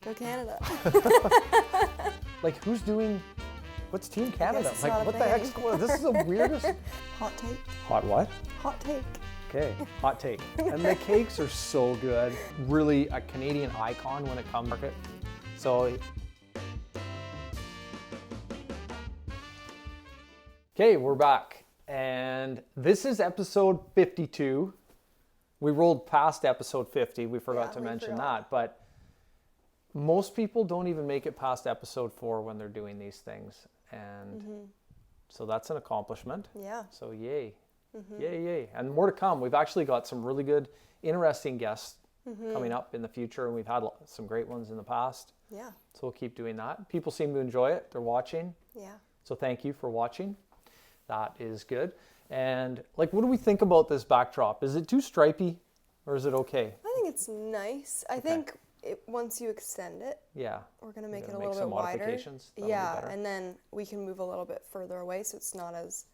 Go Canada. Like, what's Team Canada? it's Like, not a what the thing heck's going on? This is the weirdest. Hot take. Hot what? Hot take. Okay, hot take. And the cakes are so good. Really a Canadian icon when it comes to market. So, okay, we're back. And this is episode 52. We rolled past episode 50. We forgot to mention that. But most people don't even make it past episode 4 when they're doing these things. And so that's an accomplishment. Yeah. So yay. Yay, yay. And more to come. We've actually got some really good, interesting guests coming up in the future. And we've had some great ones in the past. Yeah. So we'll keep doing that. People seem to enjoy it. They're watching. Yeah. So thank you for watching. That is good. And like, what do we think about this backdrop? Is it too stripy or is it okay? I think it's nice. I think once you extend it, we're going to make it a little bit wider. Modifications. Yeah, and then we can move a little bit further away so it's not as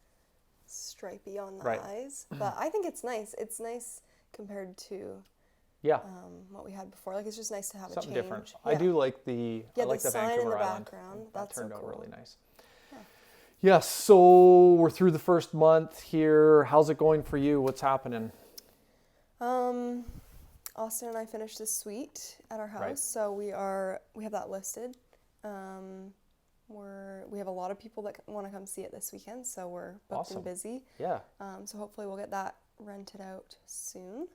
stripy on the eyes. But I think it's nice. It's nice compared to what we had before. Like, it's just nice to have something a change. different. Yeah. I do like the sign Vancouver in the Island. background. That turned so out cool. really nice. Yes, so we're through the first month here. How's it going for you? What's happening? Austin and I finished this suite at our house, so we have that listed. We have a lot of people that want to come see it this weekend, so we're booked and busy. Yeah. So hopefully we'll get that rented out soon.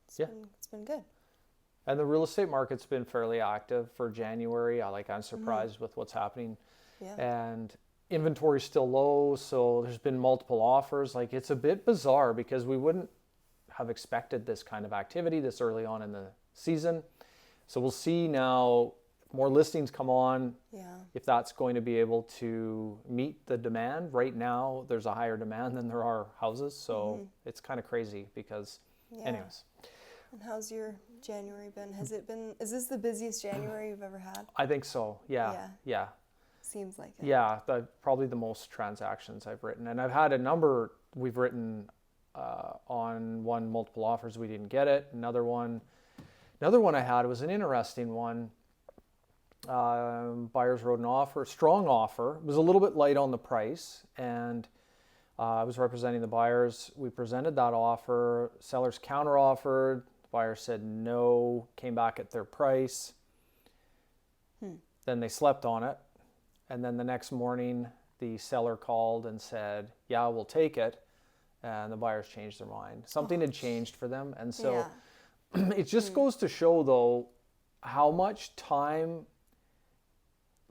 It's been good. And the real estate market's been fairly active for January. I'm surprised with what's happening. Yeah. And inventory's still low, so there's been multiple offers. Like, it's a bit bizarre because we wouldn't have expected this kind of activity this early on in the season. So we'll see now more listings come on. Yeah. If that's going to be able to meet the demand. Right now, there's a higher demand than there are houses. So it's kind of crazy because, anyways. And how's your January been? Is this the busiest January you've ever had? I think so. Yeah. Seems like it. Yeah, probably the most transactions I've written. And I've had a number we've written on one, multiple offers, we didn't get it. Another one I had was an interesting one. Buyers wrote an offer, strong offer. It was a little bit light on the price. And I was representing the buyers. We presented that offer. Sellers counter-offered. Buyer said no, came back at their price. Then they slept on it. And then the next morning, the seller called and said, yeah, we'll take it. And the buyers changed their mind. Something had changed for them. And so it just goes to show, though, how much time,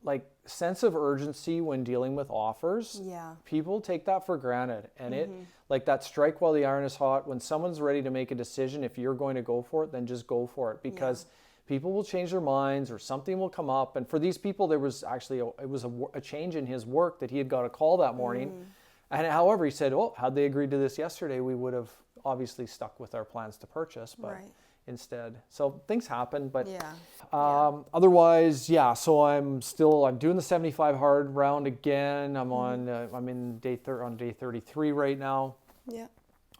like, sense of urgency when dealing with offers. Yeah. People take that for granted. And it, like that strike while the iron is hot, when someone's ready to make a decision, if you're going to go for it, then just go for it. Because people will change their minds or something will come up. And for these people, there was actually a change in his work that he had got a call that morning. And however, he said, had they agreed to this yesterday, we would have obviously stuck with our plans to purchase. But instead. So things happen, but otherwise, so I'm doing the 75 hard round again. I'm I'm in day 33 right now. Yeah.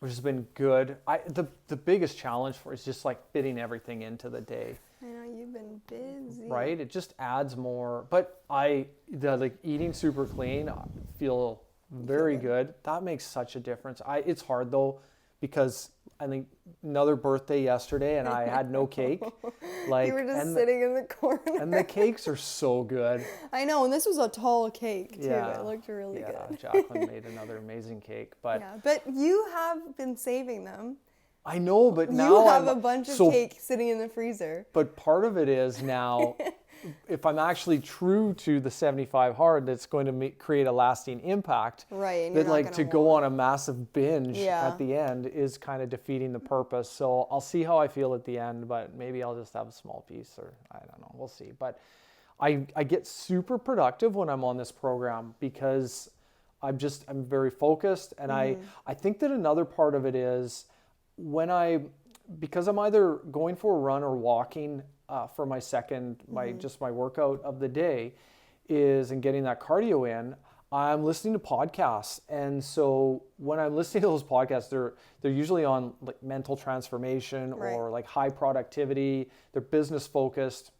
Which has been good. The biggest challenge for is just like fitting everything into the day. I know you've been busy. Right? It just adds more. But eating super clean, I feel very good. That makes such a difference. It's hard though, because I think another birthday yesterday and I had no cake. Like, you were just sitting in the corner. And the cakes are so good. I know, and this was a tall cake too. It looked really good. Yeah, Jacqueline made another amazing cake. But but you have been saving them. I know, but now you have a bunch of cake sitting in the freezer. But part of it is now, if I'm actually true to the 75 hard, that's going to create a lasting impact. Right. And that to go on a massive binge at the end is kind of defeating the purpose. So I'll see how I feel at the end, but maybe I'll just have a small piece, or I don't know. We'll see. But I get super productive when I'm on this program because I'm very focused. And I think that another part of it is because I'm either going for a run or walking for my my workout of the day and getting that cardio in, I'm listening to podcasts, and so when I'm listening to those podcasts, they're usually on like mental transformation or like high productivity. They're business focused,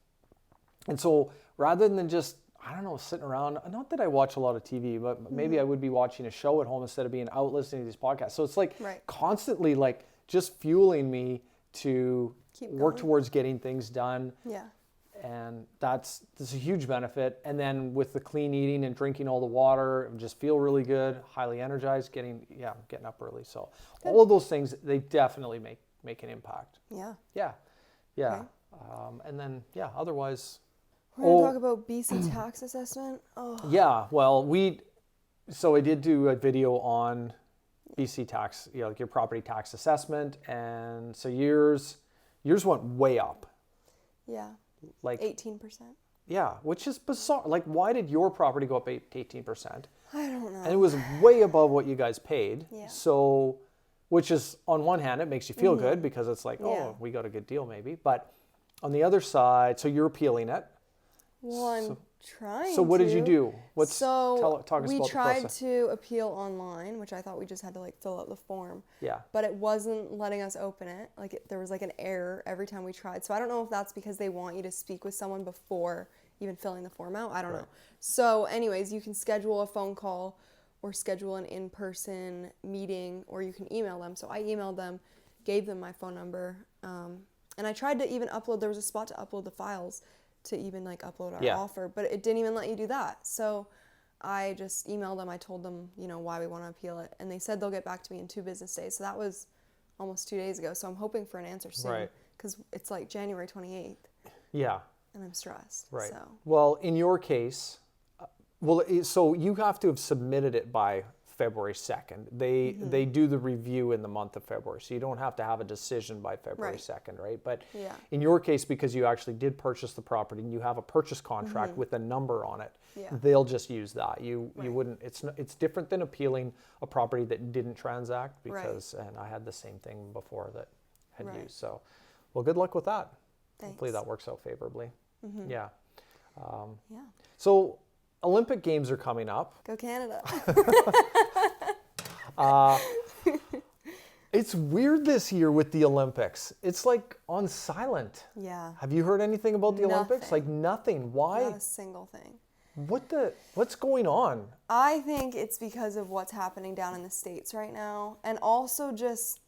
and so rather than just, I don't know, sitting around, not that I watch a lot of TV, but maybe I would be watching a show at home instead of being out listening to these podcasts. So it's like constantly like just fueling me to work towards getting things done. Yeah. And that's a huge benefit. And then with the clean eating and drinking all the water, just feel really good, highly energized, getting up early. So all of those things, they definitely make an impact. Yeah. Yeah. Yeah. Okay. And then, otherwise. We're going to talk about BC tax assessment. Oh. Yeah. Well, so I did do a video on BC tax, like your property tax assessment. And so yours went way up. Yeah. Like 18%. Yeah, which is bizarre. Like, why did your property go up 18%? I don't know. And it was way above what you guys paid. Yeah. So, which is, on one hand, it makes you feel good because it's like, we got a good deal maybe. But on the other side, so you're appealing it. Well, I'm trying. So what did you do? Talk us about the process. We tried to appeal online, which I thought we just had to like fill out the form. Yeah. But it wasn't letting us open it. Like there was like an error every time we tried. So I don't know if that's because they want you to speak with someone before even filling the form out. I don't know. So anyways, you can schedule a phone call or schedule an in-person meeting, or you can email them. So I emailed them, gave them my phone number, and I tried to even upload. There was a spot to upload the files to even like upload our offer, but it didn't even let you do that. So I just emailed them. I told them, why we want to appeal it, and they said they'll get back to me in 2 business days. So that was almost 2 days ago. So I'm hoping for an answer soon, because it's like January 28th. Yeah. And I'm stressed. Right. So. Well, in your case, so you have to have submitted it by February 2nd. They do the review in the month of February, so you don't have to have a decision by February 2nd, right? But in your case, because you actually did purchase the property and you have a purchase contract with a number on it, they'll just use that. You wouldn't. It's different than appealing a property that didn't transact, because and I had the same thing before that had used. So, well, good luck with that. Thanks. Hopefully that works out favorably. Yeah. Yeah. So Olympic Games are coming up. Go Canada. It's weird this year with the Olympics. It's like on silent. Yeah. Have you heard anything about the Olympics? Like nothing. Why? Not a single thing. What's going on? I think it's because of what's happening down in the States right now. And also just,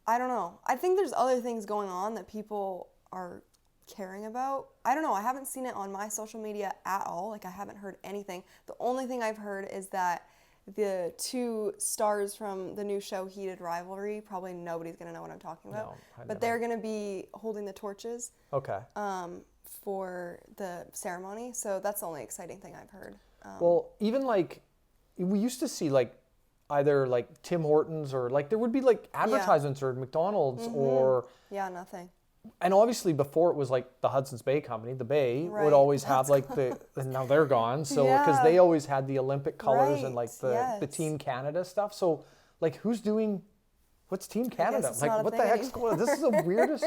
I don't know. I think there's other things going on that people are caring about. I don't know. I haven't seen it on my social media at all. Like I haven't heard anything. The only thing I've heard is that the 2 stars from the new show Heated Rivalry, probably nobody's going to know what I'm talking about, but they're going to be holding the torches for the ceremony. So that's the only exciting thing I've heard. Well, even like we used to see like either like Tim Hortons or like there would be like advertisements or McDonald's or nothing. And obviously before it was like the Hudson's Bay Company, the Bay would always have like and now they're gone. So because they always had the Olympic colors and like the Team Canada stuff. So like what's Team Canada? Like what the heck's going on? This is the weirdest.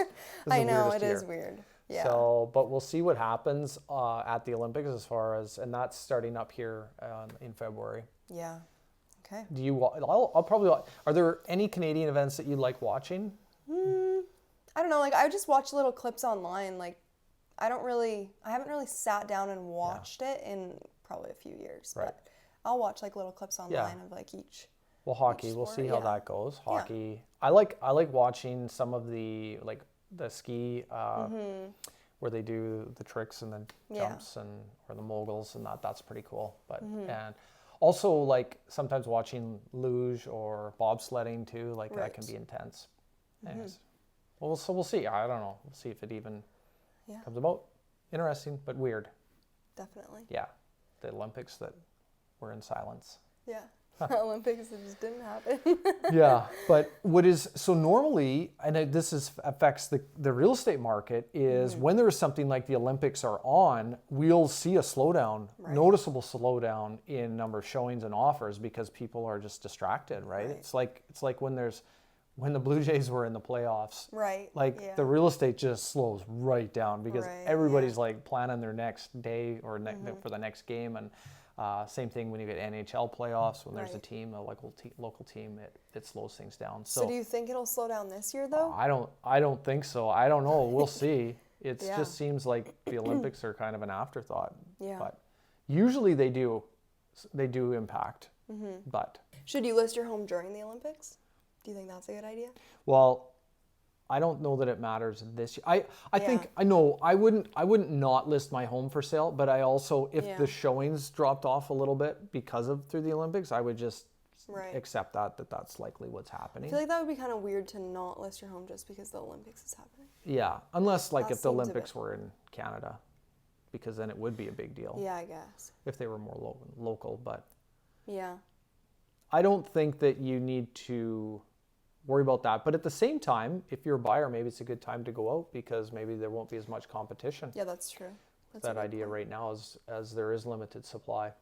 I know, it is weird. Yeah. So, but we'll see what happens at the Olympics and that's starting up here in February. Yeah. Okay. I'll probably, are there any Canadian events that you like watching? I don't know, like I just watch little clips online. Like I haven't really sat down and watched it in probably a few years. Right. But I'll watch like little clips online of like each. Well, hockey, we'll see how that goes. Hockey. I like watching some of the like the ski where they do the tricks and the jumps or the moguls, and that's pretty cool. But and also like sometimes watching luge or bobsledding too, like that can be intense. Anyways. Well, so we'll see. I don't know. We'll see if it even comes about. Interesting, but weird. Definitely. Yeah. The Olympics that were in silence. Yeah. Olympics that just didn't happen. Yeah. But so normally, and this affects the real estate market, is when there is something like the Olympics are on, we'll see a slowdown, noticeable slowdown in number of showings and offers because people are just distracted, right? It's like when the Blue Jays were in the playoffs, the real estate just slows right down because everybody's like planning their next day or for the next game, and Same thing when you get NHL playoffs, when there's a Right. team, a local team, it slows things down. So do you think it'll slow down this year though? I don't think so. I don't know. We'll see. It Yeah. just seems like the Olympics are kind of an afterthought. Yeah. But usually they do impact. But Should you list your home during the Olympics? Do you think that's a good idea? well, I don't know that it matters this year. I think I know I wouldn't not list my home for sale, but I also, if the showings dropped off a little bit because of through the Olympics, I would just accept that's likely what's happening. I feel like that would be kind of weird to not list your home just because the Olympics is happening. Yeah, unless like That if the seems a Olympics bit- were in Canada, because then it would be a big deal Yeah, I guess. if they were more local. But Yeah. I don't think that you need to worry about that. But at the same time, if you're a buyer, maybe it's a good time to go out because maybe there won't be as much competition. Yeah, that's true. That's a That good idea point. right now as there is limited supply.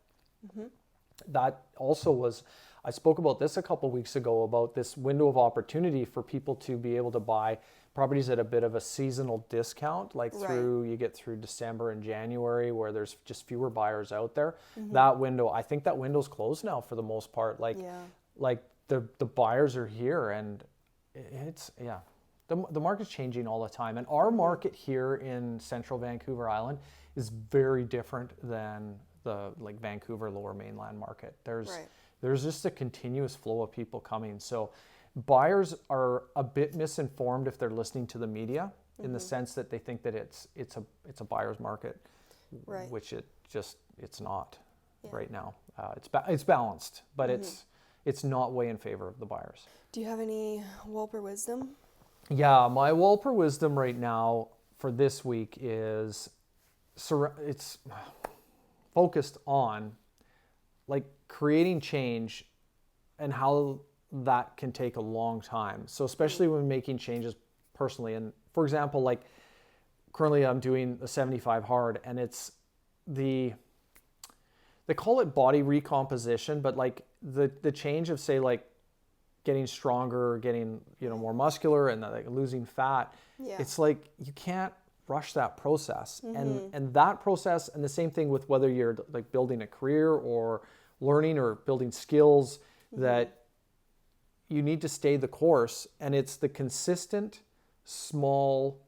That also was, I spoke about this a couple weeks ago about this window of opportunity for people to be able to buy properties at a bit of a seasonal discount, like you get through December and January where there's just fewer buyers out there. That window, I think that window's closed now for the most part. Like the buyers are here and it's, the market's changing all the time. And our market here in Central Vancouver Island is very different than the like Vancouver Lower Mainland market. There's just a continuous flow of people coming. So buyers are a bit misinformed if they're listening to the media in the sense that they think that it's a buyer's market, which it's not right now. It's balanced, but it's not way in favor of the buyers. Do you have any Walper Wisdom? Yeah, my Walper Wisdom right now for this week is it's focused on like creating change and how that can take a long time. So especially when making changes personally, and for example, like currently I'm doing a 75 hard and it's they call it body recomposition, but like the change of say like getting stronger, getting more muscular and like losing fat, it's like you can't rush that process. And that process, and the same thing with whether you're like building a career or learning or building skills, that you need to stay the course, and it's the consistent small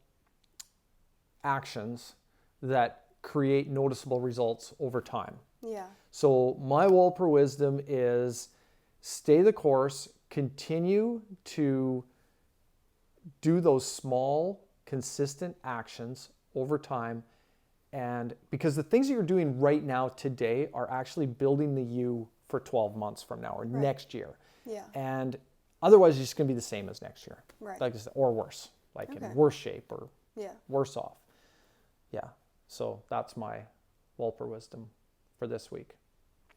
actions that create noticeable results over time. Yeah. So my Walper Wisdom is stay the course, continue to do those small, consistent actions over time. And because the things that you're doing right now today are actually building the you for 12 months from now or next year. Yeah. And otherwise you're just going to be the same as next year. Right. Like, or worse, like in worse shape or worse off. Yeah. So that's my Walper Wisdom for this week.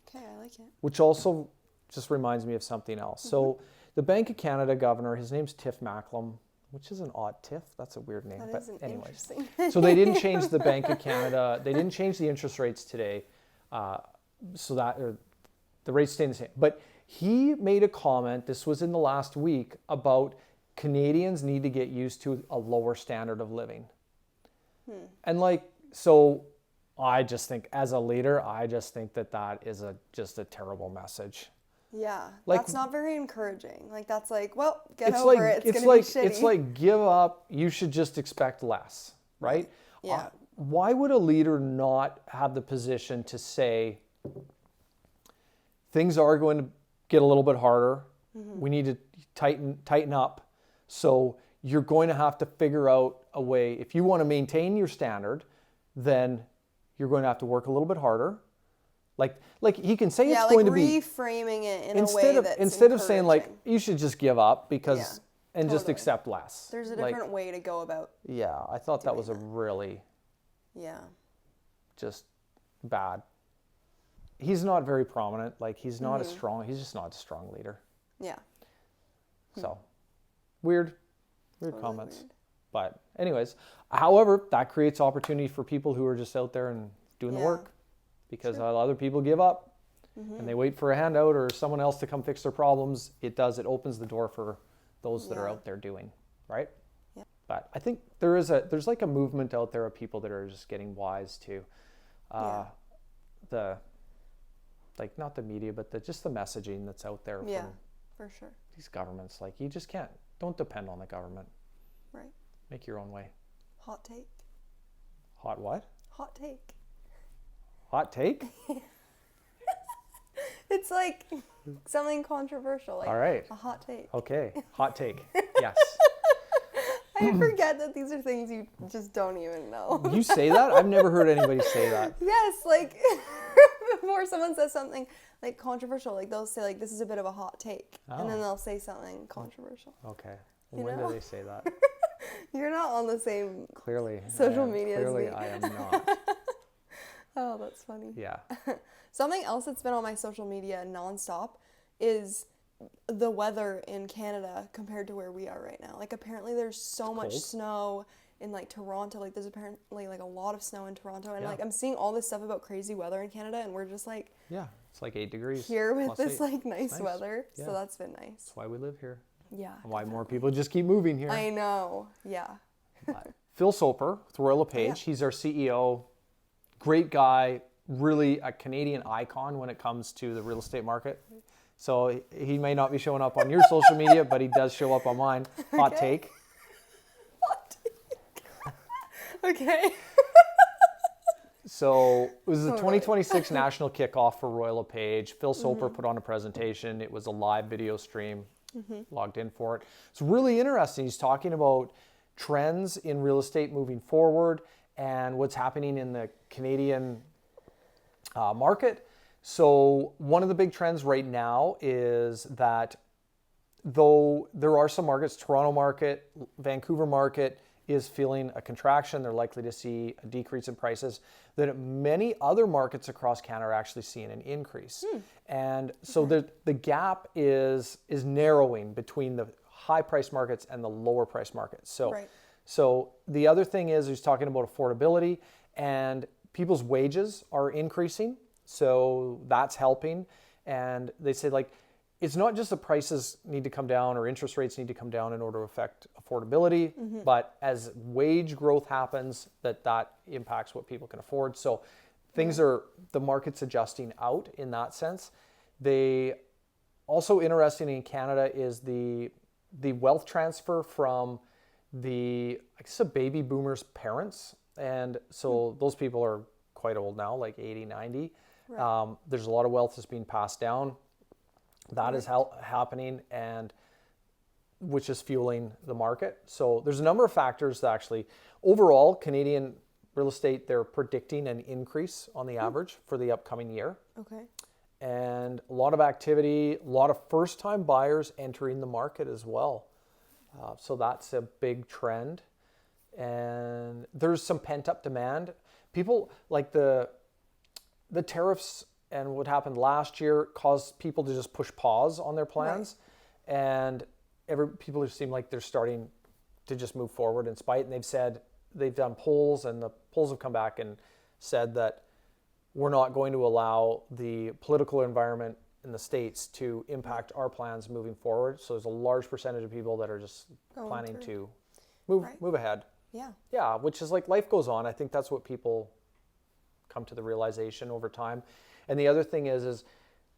Okay, I like it. Which also just reminds me of something else. So the Bank of Canada governor, his name's Tiff Macklem, which is an odd Tiff. That's a weird name. That But is an anyways. interesting. So they didn't change the Bank of Canada. They didn't change the interest rates today. So that the rates stayed the same. But he made a comment, this was in the last week, about Canadians need to get used to a lower standard of living. And like, so I just think as a leader, I just think that is just a terrible message. Yeah, Like, that's not very encouraging. Like that's like, well, get it's over like it. It's like gonna be shitty. it's like give up. You should just expect less, right? Yeah. Why would a leader not have the position to say things are going to get a little bit harder? We need to tighten up. So you're going to have to figure out a way. If you want to maintain your standard, then you're going to have to work a little bit harder. Like he can say it's going to be reframing it in a way that's instead of saying like encouraging. you should just give up because and just totally. accept less. There's a Like, different way to go about. yeah, I thought that was a really Yeah. just bad. He's not very prominent. Like he's not a strong. He's just not a strong leader. Yeah. So weird Totally comments. weird. But anyways, however, that creates opportunity for people who are just out there and doing the Yeah. work, because other people give up and they wait for a handout or someone else to come fix their problems. It opens the door for those that are out there doing, right? Yeah. But I think there's like a movement out there of people that are just getting wise to the like not the media, but just the messaging that's out there Yeah, from for sure. these governments. Like you just don't depend on the government. Right. Make your own way. Hot take. Hot what? Hot take. Hot take? It's like something controversial, like all right. a hot take. Okay, hot take. Yes. I forget that these are things you just don't even know. You say that? I've never heard anybody say that. Yes, like before someone says something like controversial, like they'll say like this is a bit of a hot take, and then they'll say something controversial. Okay. When do they say that? You're not on the same Clearly. social media Clearly, as me. I am not. Oh, that's funny. Yeah. Something else that's been on my social media nonstop is the weather in Canada compared to where we are right now. Like apparently there's so much snow in like Toronto. Like there's apparently like a lot of snow in Toronto, and like I'm seeing all this stuff about crazy weather in Canada, and we're just like it's like 8 degrees here with this 8. like nice weather. Yeah. So that's been nice. That's why we live here. Yeah. And why more people just keep moving here. I know. Yeah. Phil Soper with LePage. He's our CEO. Great guy. Really a Canadian icon when it comes to the real estate market. So he may not be showing up on your social media, but he does show up on mine. Hot take. Hot take. Okay. So it was the 2026 National Kickoff for LePage. Phil Soper put on a presentation. It was a live video stream. Logged in for it. It's really interesting. He's talking about trends in real estate moving forward and what's happening in the Canadian market. So one of the big trends right now is that though there are some markets, Toronto market, Vancouver market is feeling a contraction. They're likely to see a decrease in prices. That many other markets across Canada are actually seeing an increase. And so the gap is narrowing between the high price markets and the lower price markets. So the other thing is he's talking about affordability, and people's wages are increasing. So that's helping. And they say like, it's not just the prices need to come down or interest rates need to come down in order to affect affordability, but as wage growth happens, that impacts what people can afford. So the market's adjusting out in that sense. They also interesting in Canada is the wealth transfer from the baby boomers' parents. And so those people are quite old now, like 80, 90. Right. There's a lot of wealth that's being passed down. That is happening, and which is fueling the market. So there's a number of factors that actually, overall, Canadian real estate, they're predicting an increase on the average for the upcoming year. Okay. And a lot of activity, a lot of first-time buyers entering the market as well. So that's a big trend. And there's some pent-up demand. People, like the tariffs and what happened last year caused people to just push pause on their plans. Right. And people seem like they're starting to just move forward in spite. And they've said, they've done polls, and the polls have come back and said that we're not going to allow the political environment in the States to impact our plans moving forward. So there's a large percentage of people that are just planning to move ahead. Yeah. Yeah, which is like life goes on. I think that's what people come to the realization over time. And the other thing is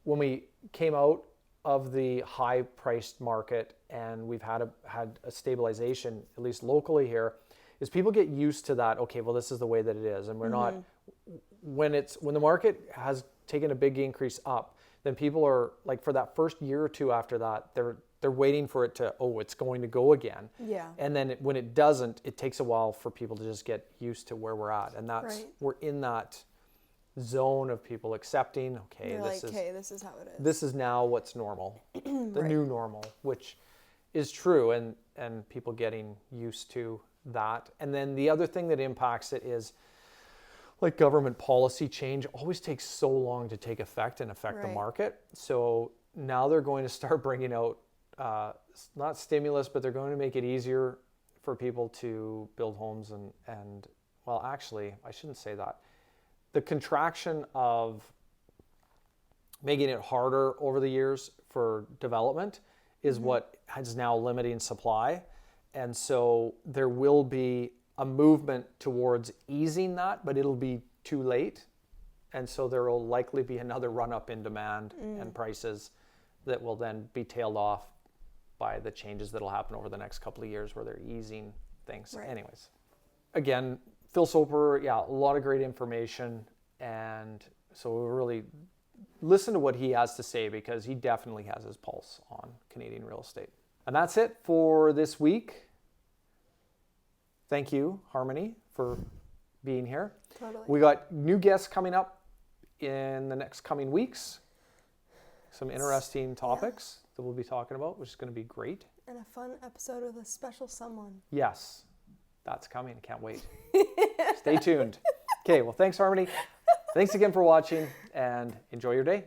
when we came out of the high-priced market and we've had a stabilization, at least locally here, is people get used to that. Okay, well, this is the way that it is, and we're not. When the market has taken a big increase up, then people are like, for that first year or two after that, they're waiting for it to, it's going to go again. Yeah. And then when it doesn't, it takes a while for people to just get used to where we're at, and that's we're in that zone of people accepting, this is how it is. This is now what's normal, the new normal, which is true, and people getting used to that. And then the other thing that impacts it is like government policy change always takes so long to take effect and affect the market. So now they're going to start bringing out, not stimulus, but they're going to make it easier for people to build homes and well, actually, I shouldn't say that. The contraction of making it harder over the years for development is what is now limiting supply. And so there will be a movement towards easing that, but it'll be too late. And so there will likely be another run up in demand and prices that will then be tailed off by the changes that will happen over the next couple of years where they're easing things. Right. Anyways, again, Phil Soper, a lot of great information. And so we'll really listen to what he has to say because he definitely has his pulse on Canadian real estate. And that's it for this week. Thank you, Harmony, for being here. Totally. We got new guests coming up in the next coming weeks. Some interesting topics that we'll be talking about, which is going to be great. And a fun episode with a special someone. Yes, that's coming. Can't wait. Stay tuned. Okay, well, thanks, Harmony. Thanks again for watching, and enjoy your day.